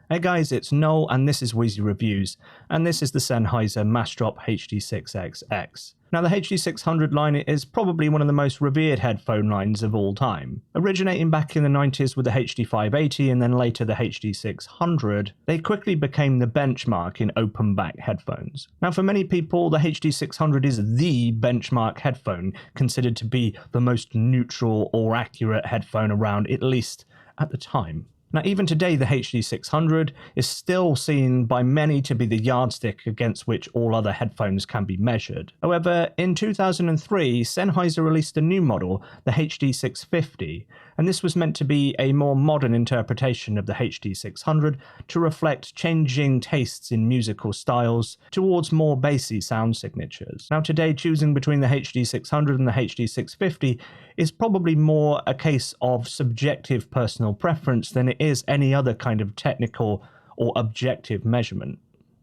Hey guys, it's Noel and this is Wheezy Reviews, and this is the Sennheiser Massdrop HD6xx. Now the HD600 line is probably one of the most revered headphone lines of all time. Originating back in the 90s with the HD580 and then later the HD600, they quickly became the benchmark in open back headphones. Now for many people, the HD600 is the benchmark headphone, considered to be the most neutral or accurate headphone around, at least at the time. Now, even today, the HD600 is still seen by many to be the yardstick against which all other headphones can be measured. However, in 2003, Sennheiser released a new model, the HD650, and this was meant to be a more modern interpretation of the HD600 to reflect changing tastes in musical styles towards more bassy sound signatures. Now, today, choosing between the HD600 and the HD650 is probably more a case of subjective personal preference than it is any other kind of technical or objective measurement.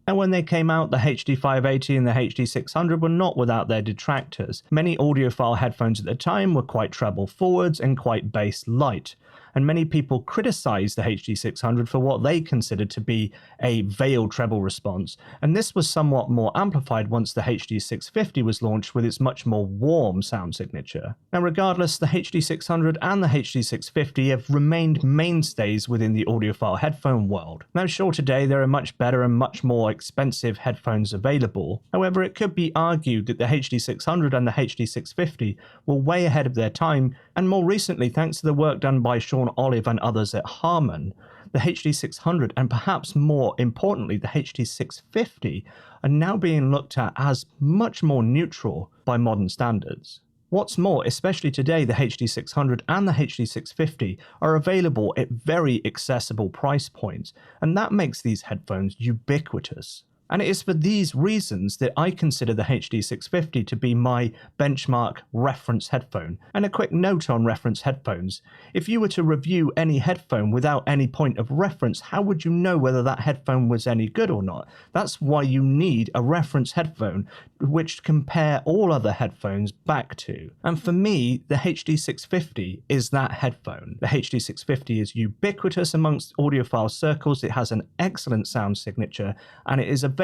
And when they came out, the HD580 and the HD600 were not without their detractors. Many audiophile headphones at the time were quite treble forwards and quite bass light, and many people criticized the HD600 for what they considered to be a veiled treble response, and this was somewhat more amplified once the HD650 was launched with its much more warm sound signature. Now regardless, the HD600 and the HD650 have remained mainstays within the audiophile headphone world. Now sure, today there are much better and much more expensive headphones available. However, it could be argued that the HD600 and the HD650 were way ahead of their time, and more recently, thanks to the work done by Sean Olive and others at Harman, the HD600 and perhaps more importantly the HD650 are now being looked at as much more neutral by modern standards. What's more, especially today, the HD600 and the HD650 are available at very accessible price points, and that makes these headphones ubiquitous. And it is for these reasons that I consider the HD650 to be my benchmark reference headphone. And a quick note on reference headphones: if you were to review any headphone without any point of reference, how would you know whether that headphone was any good or not? That's why you need a reference headphone which to compare all other headphones back to. And for me, the HD650 is that headphone. The HD650 is ubiquitous amongst audiophile circles, it has an excellent sound signature, and it is available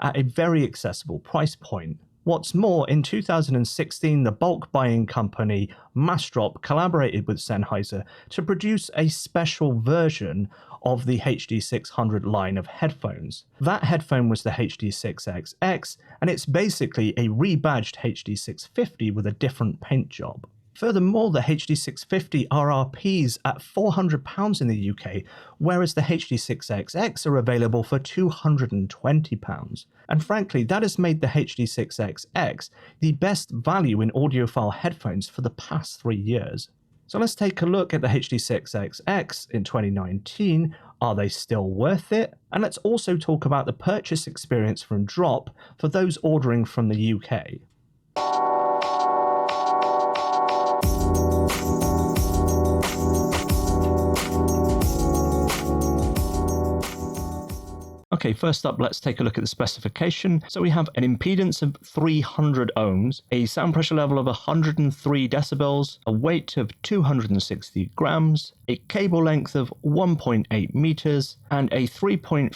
at a very accessible price point. What's more, in 2016, the bulk buying company Massdrop collaborated with Sennheiser to produce a special version of the HD600 line of headphones. That headphone was the HD6xx, and it's basically a rebadged HD650 with a different paint job. Furthermore, the HD650 RRPs at £400 in the UK, whereas the HD6xx are available for £220. And frankly, that has made the HD6xx the best value in audiophile headphones for the past 3 years. So let's take a look at the HD6xx in 2019. Are they still worth it? And let's also talk about the purchase experience from Drop for those ordering from the UK. Okay, first up, let's take a look at the specification. So we have an impedance of 300 ohms, a sound pressure level of 103 decibels, a weight of 260 grams, a cable length of 1.8 meters, and a 3.5mm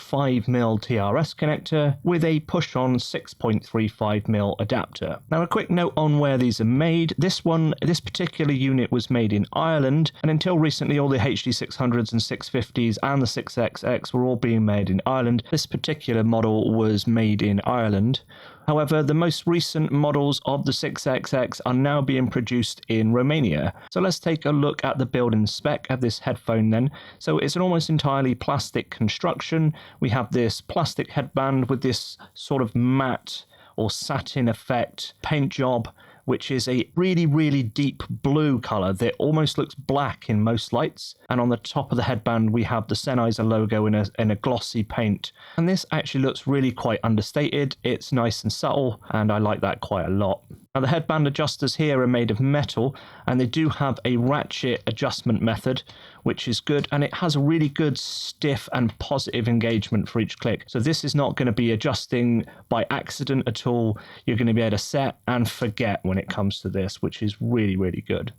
TRS connector with a push-on 6.35mm adapter. Now a quick note on where these are made. This particular unit was made in Ireland, and until recently all the HD600s and 650s and the 6xx were all being made in Ireland. This particular model was made in Ireland. However, the most recent models of the 6xx are now being produced in Romania. So let's take a look at the build and spec of this headphone then. So it's an almost entirely plastic construction. We have this plastic headband with this sort of matte or satin effect paint job, which is a really, really deep blue color that almost looks black in most lights. And on the top of the headband, we have the Sennheiser logo in a glossy paint. And this actually looks really quite understated. It's nice and subtle, and I like that quite a lot. Now the headband adjusters here are made of metal, and they do have a ratchet adjustment method, which is good, and it has a really good stiff and positive engagement for each click. So this is not going to be adjusting by accident at all. You're going to be able to set and forget when it comes to this, which is really, really good.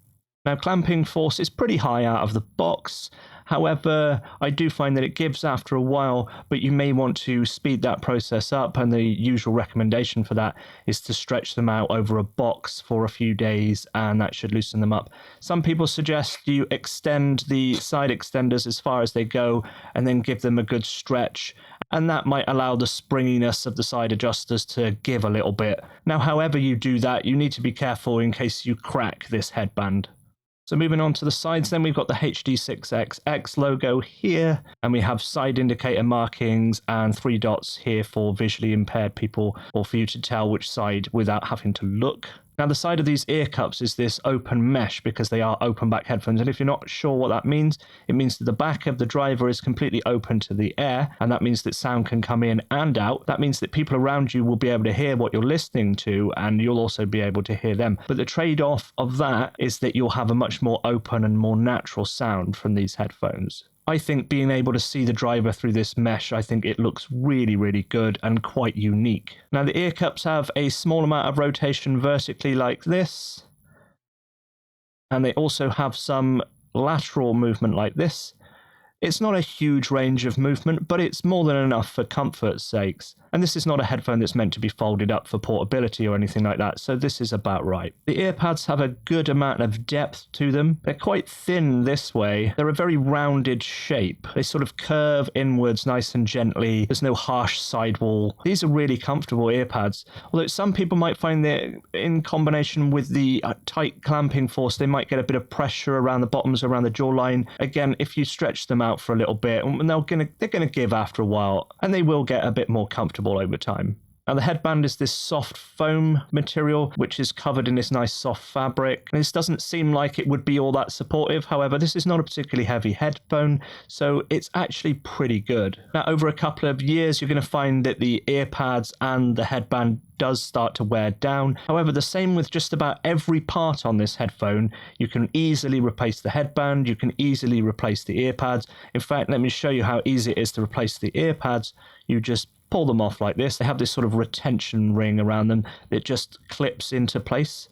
Now clamping force is pretty high out of the box, However, I do find that it gives after a while, but you may want to speed that process up, and the usual recommendation for that is to stretch them out over a box for a few days, and that should loosen them up. Some people suggest you extend the side extenders as far as they go and then give them a good stretch, and that might allow the springiness of the side adjusters to give a little bit. Now, however you do that, you need to be careful in case you crack this headband. So moving on to the sides then, we've got the HD6xx logo here, and we have side indicator markings and 3 dots here for visually impaired people, or for you to tell which side without having to look. Now, the side of these ear cups is this open mesh because they are open back headphones, and if you're not sure what that means, it means that the back of the driver is completely open to the air, and that means that sound can come in and out. That means that people around you will be able to hear what you're listening to, and you'll also be able to hear them. But the trade-off of that is that you'll have a much more open and more natural sound from these headphones. I think being able to see the driver through this mesh, I think it looks really, really good and quite unique. Now, the ear cups have a small amount of rotation vertically like this, and they also have some lateral movement like this. It's not a huge range of movement, but it's more than enough for comfort's sakes. And this is not a headphone that's meant to be folded up for portability or anything like that, so this is about right. The earpads have a good amount of depth to them. They're quite thin this way. They're a very rounded shape. They sort of curve inwards nice and gently. There's no harsh sidewall. These are really comfortable earpads, although some people might find that in combination with the tight clamping force, they might get a bit of pressure around the bottoms, around the jawline. Again, if you stretch them out for a little bit, and they're gonna give after a while, and they will get a bit more comfortable over time. Now, the headband is this soft foam material, which is covered in this nice soft fabric. And this doesn't seem like it would be all that supportive. However, this is not a particularly heavy headphone, so it's actually pretty good. Now, over a couple of years, you're going to find that the ear pads and the headband does start to wear down. However, the same with just about every part on this headphone. You can easily replace the headband, you can easily replace the ear pads. In fact, let me show you how easy it is to replace the ear pads. You just pull them off like this. They have this sort of retention ring around them that just clips into place.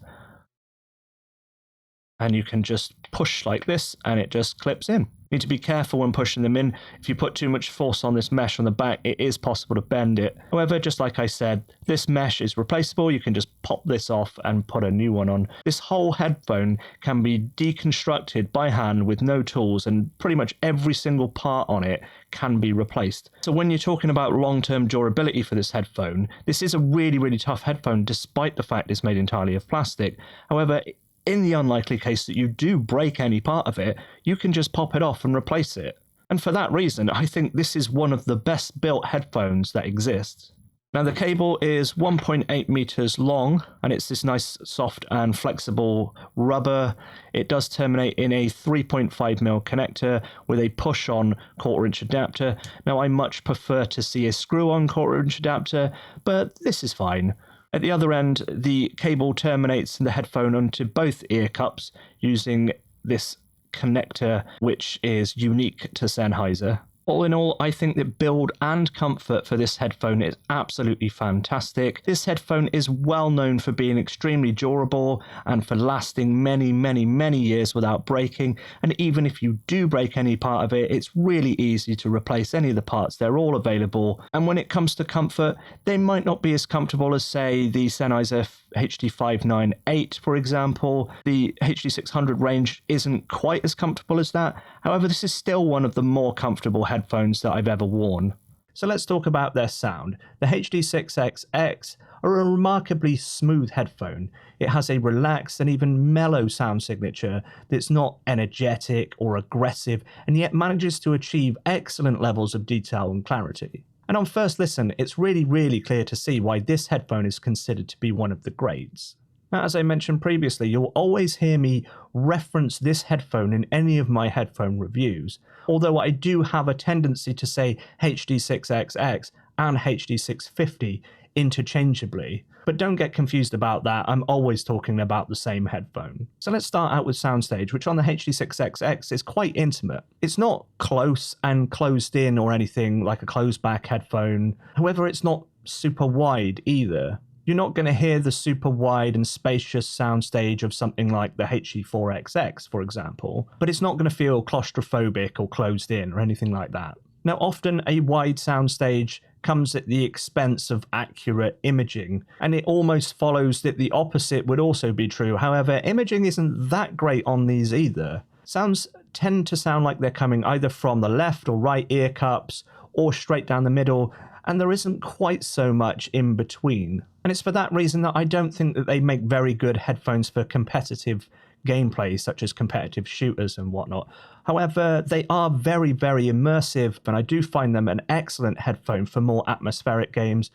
And you can just push like this and it just clips in. You need to be careful when pushing them in. If you put too much force on this mesh on the back, it is possible to bend it. However, just like I said, this mesh is replaceable. You can just pop this off and put a new one on. This whole headphone can be deconstructed by hand with no tools, and pretty much every single part on it can be replaced. So when you're talking about long-term durability for this headphone, this is a really, really tough headphone despite the fact it's made entirely of plastic. However, in the unlikely case that you do break any part of it, you can just pop it off and replace it. And for that reason, I think this is one of the best built headphones that exists. Now, the cable is 1.8 meters long, and it's this nice soft and flexible rubber. It does terminate in a 3.5mm connector with a push-on 1/4-inch adapter. Now, I much prefer to see a screw-on 1/4-inch adapter, but this is fine. At the other end, the cable terminates the headphone onto both ear cups using this connector, which is unique to Sennheiser. All in all, I think that build and comfort for this headphone is absolutely fantastic. This headphone is well known for being extremely durable and for lasting many, many, many years without breaking. And even if you do break any part of it, it's really easy to replace any of the parts. They're all available. And when it comes to comfort, they might not be as comfortable as, say, the Sennheiser HD598, for example. The HD600 range isn't quite as comfortable as that. However, this is still one of the more comfortable headphones that I've ever worn. So let's talk about their sound. The HD6xx are a remarkably smooth headphone. It has a relaxed and even mellow sound signature that's not energetic or aggressive, and yet manages to achieve excellent levels of detail and clarity. And on first listen, it's really, really clear to see why this headphone is considered to be one of the greats. Now, as I mentioned previously, you'll always hear me reference this headphone in any of my headphone reviews, although I do have a tendency to say HD6xx and HD650 interchangeably. But don't get confused about that, I'm always talking about the same headphone. So let's start out with Soundstage, which on the HD6xx is quite intimate. It's not close and closed in or anything like a closed back headphone. However, it's not super wide either. You're not going to hear the super wide and spacious soundstage of something like the HD4xx, for example, but it's not going to feel claustrophobic or closed in or anything like that. Now, often a wide soundstage comes at the expense of accurate imaging, and it almost follows that the opposite would also be true. However, imaging isn't that great on these either. Sounds tend to sound like they're coming either from the left or right ear cups or straight down the middle, and there isn't quite so much in between. And it's for that reason that I don't think that they make very good headphones for competitive gameplay, such as competitive shooters and whatnot. However, they are very, very immersive, and I do find them an excellent headphone for more atmospheric games,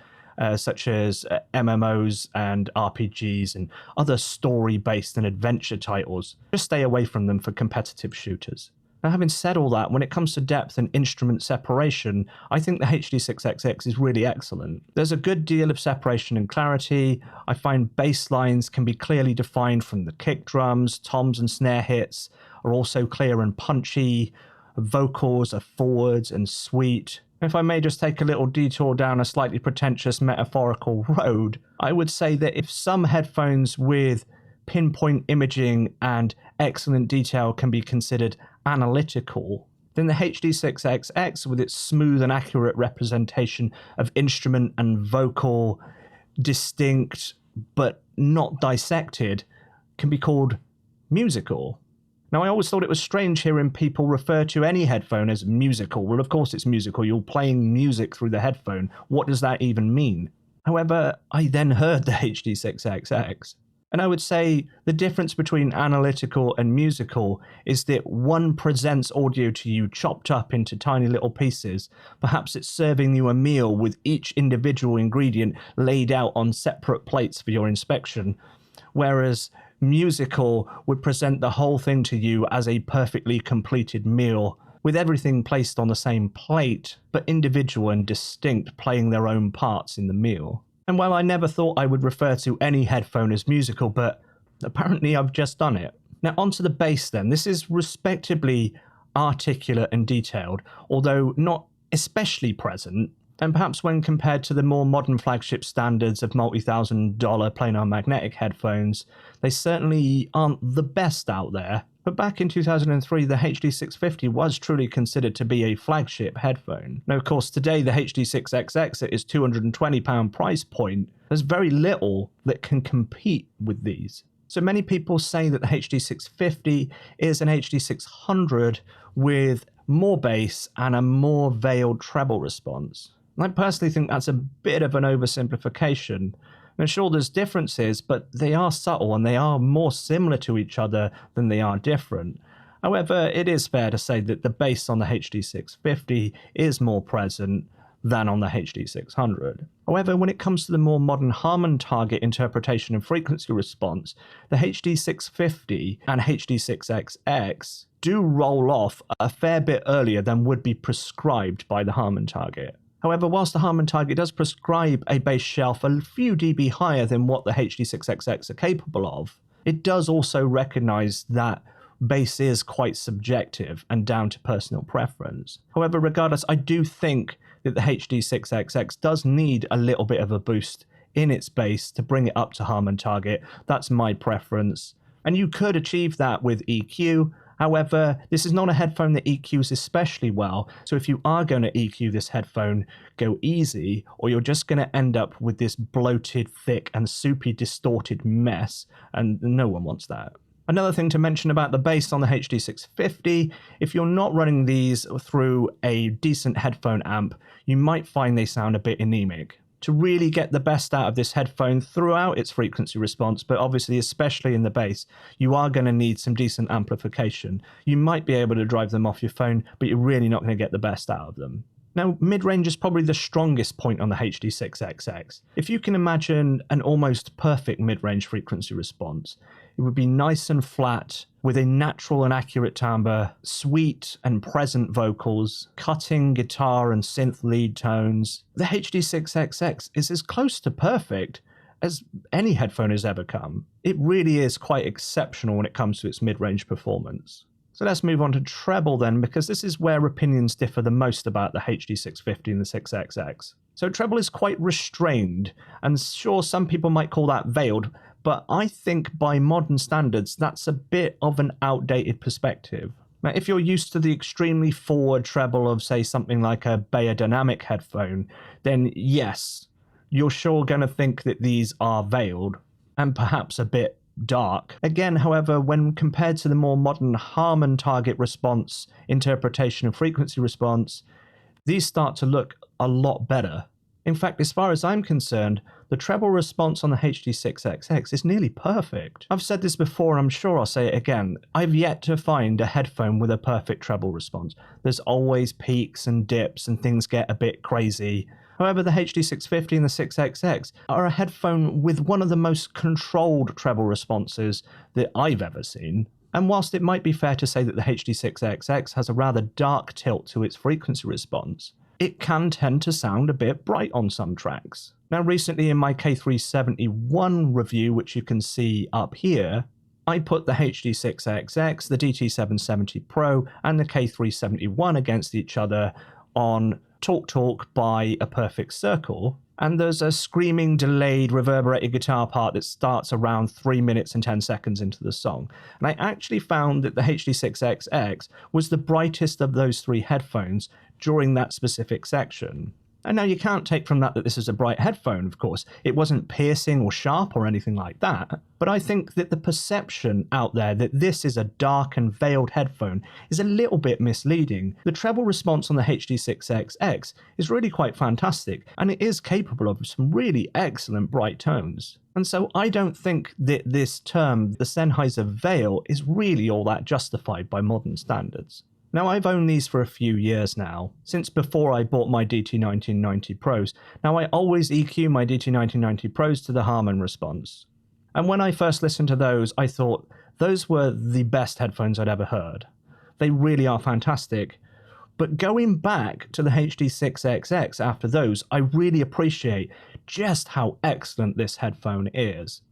such as MMOs and RPGs and other story-based and adventure titles. Just stay away from them for competitive shooters. Now, having said all that, when it comes to depth and instrument separation, I think the HD6xx is really excellent. There's a good deal of separation and clarity. I find bass lines can be clearly defined from the kick drums. Toms and snare hits are also clear and punchy. Vocals are forwards and sweet. If I may just take a little detour down a slightly pretentious metaphorical road, I would say that if some headphones with pinpoint imaging and excellent detail can be considered analytical, then the HD6xx, with its smooth and accurate representation of instrument and vocal, distinct but not dissected, can be called musical. Now, I always thought it was strange hearing people refer to any headphone as musical. Well, of course it's musical. You're playing music through the headphone. What does that even mean? However, I then heard the HD6xx. And I would say the difference between analytical and musical is that one presents audio to you chopped up into tiny little pieces. Perhaps it's serving you a meal with each individual ingredient laid out on separate plates for your inspection, whereas musical would present the whole thing to you as a perfectly completed meal, with everything placed on the same plate, but individual and distinct, playing their own parts in the meal. And while I never thought I would refer to any headphone as musical, but apparently I've just done it. Now onto the bass then. This is respectably articulate and detailed, although not especially present, and perhaps when compared to the more modern flagship standards of multi-$1,000 planar magnetic headphones, they certainly aren't the best out there. But back in 2003, the HD650 was truly considered to be a flagship headphone. Now, of course, today the HD6xx at its £220 price point, there's very little that can compete with these. So many people say that the HD650 is an HD600 with more bass and a more veiled treble response. I personally think that's a bit of an oversimplification. And sure, there's differences, but they are subtle and they are more similar to each other than they are different. However, it is fair to say that the bass on the HD650 is more present than on the HD600. However, when it comes to the more modern Harman target interpretation and frequency response, the HD650 and HD6xx do roll off a fair bit earlier than would be prescribed by the Harman target. However, whilst the Harman target does prescribe a bass shelf a few dB higher than what the HD6xx are capable of, it does also recognize that bass is quite subjective and down to personal preference. However, regardless, I do think that the HD6xx does need a little bit of a boost in its bass to bring it up to Harman target. That's my preference. And you could achieve that with EQ. However, this is not a headphone that EQs especially well, so if you are going to EQ this headphone, go easy, or you're just going to end up with this bloated, thick, and soupy distorted mess, and no one wants that. Another thing to mention about the bass on the HD650, if you're not running these through a decent headphone amp, you might find they sound a bit anemic. To really get the best out of this headphone throughout its frequency response, but obviously especially in the bass, you are going to need some decent amplification. You might be able to drive them off your phone, but you're really not going to get the best out of them. Now, mid-range is probably the strongest point on the HD6xx. If you can imagine an almost perfect mid-range frequency response, it would be nice and flat, with a natural and accurate timbre, sweet and present vocals, cutting guitar and synth lead tones. The HD6xx is as close to perfect as any headphone has ever come. It really is quite exceptional when it comes to its mid-range performance. So let's move on to treble then, because this is where opinions differ the most about the HD650 and the 6xx. So treble is quite restrained, and sure, some people might call that veiled, but I think by modern standards, that's a bit of an outdated perspective. Now, if you're used to the extremely forward treble of, say, something like a Beyerdynamic headphone, then yes, you're sure going to think that these are veiled, and perhaps a bit dark. Again, however, when compared to the more modern Harman target response, interpretation, and frequency response, these start to look a lot better. In fact, as far as I'm concerned, the treble response on the HD6xx is nearly perfect. I've said this before, and I'm sure I'll say it again. I've yet to find a headphone with a perfect treble response. There's always peaks and dips, and things get a bit crazy. However, the HD650 and the 6xx are a headphone with one of the most controlled treble responses that I've ever seen. And whilst it might be fair to say that the HD6xx has a rather dark tilt to its frequency response, it can tend to sound a bit bright on some tracks. Now, recently in my K371 review, which you can see up here, I put the HD6xx, the DT770 Pro, and the K371 against each other on Talk Talk by A Perfect Circle, and there's a screaming, delayed, reverberated guitar part that starts around 3 minutes and 10 seconds into the song. And I actually found that the HD6xx was the brightest of those three headphones during that specific section. And now you can't take from that that this is a bright headphone, of course. It wasn't piercing or sharp or anything like that. But I think that the perception out there that this is a dark and veiled headphone is a little bit misleading. The treble response on the HD6xx is really quite fantastic, and it is capable of some really excellent bright tones. And so I don't think that this term, the Sennheiser veil, is really all that justified by modern standards. Now, I've owned these for a few years now, since before I bought my DT1990 Pros. Now, I always EQ my DT1990 Pros to the Harman response. And when I first listened to those, I thought those were the best headphones I'd ever heard. They really are fantastic. But going back to the HD6xx after those, I really appreciate just how excellent this headphone is.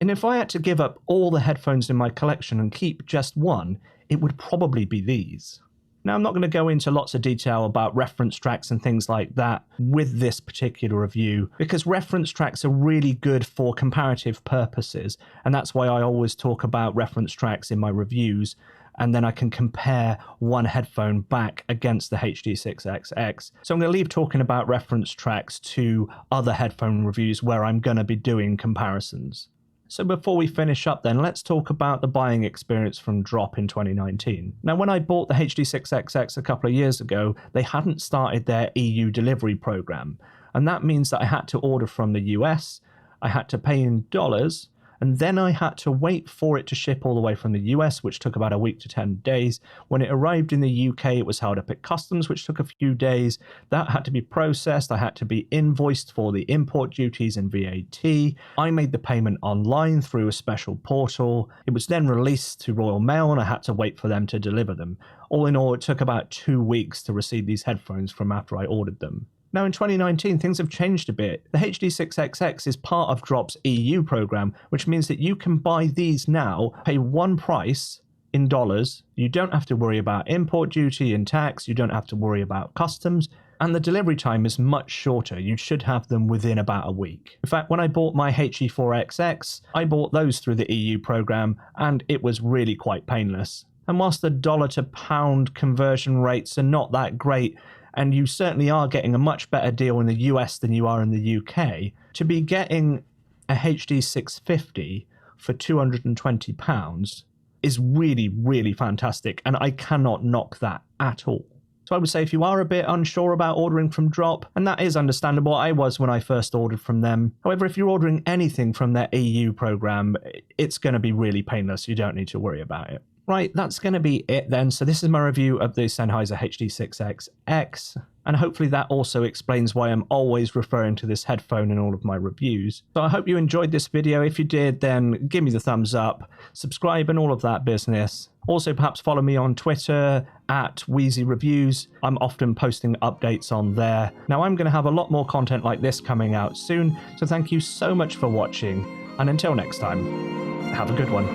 And if I had to give up all the headphones in my collection and keep just one, it would probably be these. Now, I'm not going to go into lots of detail about reference tracks and things like that with this particular review, because reference tracks are really good for comparative purposes, and that's why I always talk about reference tracks in my reviews, and then I can compare one headphone back against the HD6xx. So I'm going to leave talking about reference tracks to other headphone reviews where I'm going to be doing comparisons. So before we finish up then, let's talk about the buying experience from Drop in 2019. Now, when I bought the HD6xx a couple of years ago, they hadn't started their EU delivery program. And that means that I had to order from the US, I had to pay in dollars, and then I had to wait for it to ship all the way from the US, which took about a week to 10 days. When it arrived in the UK, it was held up at customs, which took a few days. That had to be processed. I had to be invoiced for the import duties and VAT. I made the payment online through a special portal. It was then released to Royal Mail, and I had to wait for them to deliver them. All in all, it took about 2 weeks to receive these headphones from after I ordered them. Now, in 2019, things have changed a bit. The HD6xx is part of Drop's EU program, which means that you can buy these now, pay one price in dollars. You don't have to worry about import duty and tax. You don't have to worry about customs. And the delivery time is much shorter. You should have them within about a week. In fact, when I bought my HE4XX, I bought those through the EU program, and it was really quite painless. And whilst the dollar to pound conversion rates are not that great, and you certainly are getting a much better deal in the US than you are in the UK, to be getting a HD650 for £220 is really, really fantastic, and I cannot knock that at all. So I would say if you are a bit unsure about ordering from Drop, and that is understandable, I was when I first ordered from them. However, if you're ordering anything from their EU program, it's going to be really painless. You don't need to worry about it. Right, that's going to be it then. So this is my review of the Sennheiser HD6xx, and hopefully that also explains why I'm always referring to this headphone in all of my reviews. So I hope you enjoyed this video. If you did, then give me the thumbs up, subscribe and all of that business. Also, perhaps follow me on Twitter at Wheezy Reviews. I'm often posting updates on there. Now, I'm going to have a lot more content like this coming out soon, so thank you so much for watching, and until next time, have a good one.